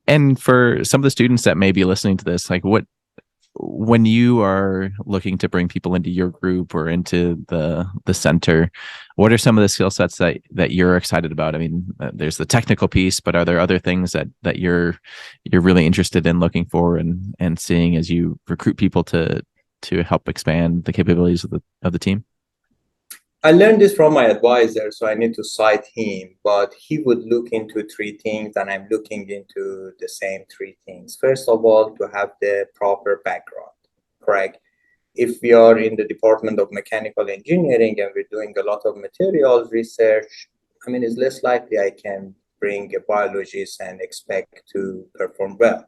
And for some of the students that may be listening to this, like when you are looking to bring people into your group or into the center, what are some of the skill sets that you're excited about? I mean, there's the technical piece, but are there other things that you're really interested in looking for and seeing as you recruit people to help expand the capabilities of the team? I learned this from my advisor, so I need to cite him, but he would look into three things, and I'm looking into the same three things. First of all, to have the proper background, correct? If we are in the Department of Mechanical Engineering and we're doing a lot of materials research, I mean, it's less likely I can bring a biologist and expect to perform well.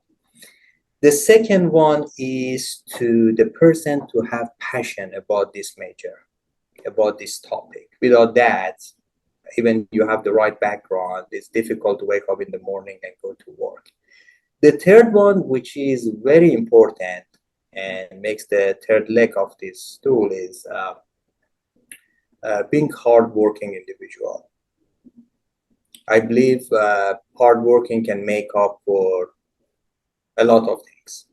The second one is to the person to have passion about this major, about this topic. Without that, even you have the right background, it's difficult to wake up in the morning and go to work. The third one, which is very important and makes the third leg of this stool, is being hardworking individual. I believe hardworking can make up for a lot of things.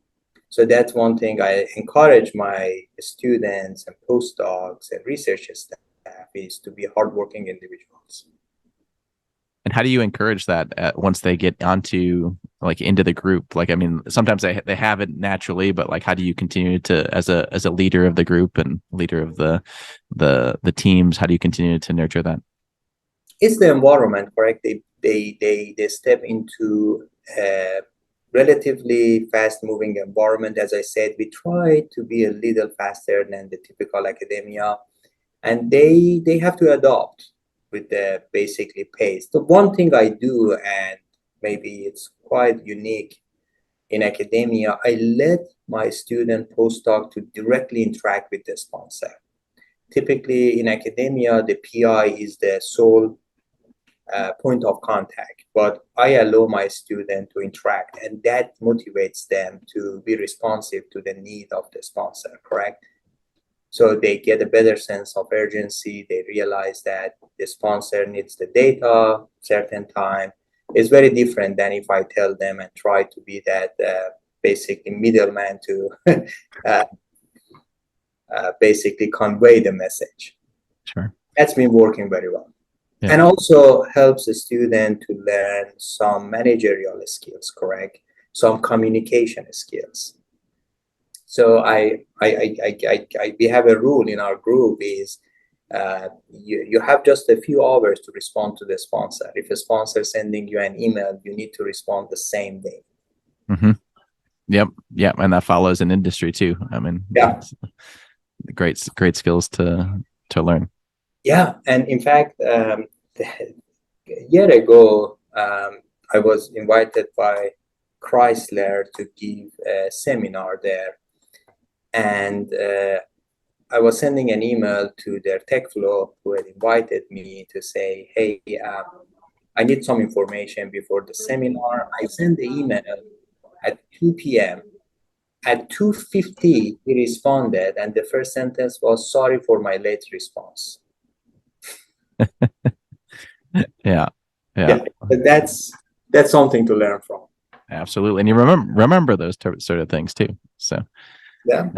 So that's one thing I encourage my students and postdocs and research staff is to be hardworking individuals. And how do you encourage that once they get into the group? Like, I mean, sometimes they have it naturally, but like, how do you continue to, as a leader of the group and leader of the teams, how do you continue to nurture that? It's the environment, correct? They step into a relatively fast-moving environment. As I said, we try to be a little faster than the typical academia, and they have to adopt with the basically pace. The one thing I do, and maybe it's quite unique in academia, I let my student postdoc to directly interact with the sponsor. Typically in academia, the PI is the sole point of contact, but I allow my student to interact, and that motivates them to be responsive to the need of the sponsor, correct? So they get a better sense of urgency. They realize that the sponsor needs the data certain time. It's very different than if I tell them and try to be that basically middleman to basically convey the message. Sure. That's been working very well. Yeah. And also helps the student to learn some managerial skills, correct? Some communication skills. So we have a rule in our group is you have just a few hours to respond to the sponsor. If a sponsor is sending you an email, you need to respond the same day. Mm-hmm. Yep. And that follows in industry too. I mean, yeah, great skills to learn. Yeah, and in fact, a year ago, I was invited by Chrysler to give a seminar there, and I was sending an email to their tech flow who had invited me to say, hey, I need some information before the seminar. I sent the email at 2 p.m. At 2:50, he responded, and the first sentence was, sorry for my late response. Yeah. But that's something to learn from. Absolutely. And you remember those sort of things too. So yeah.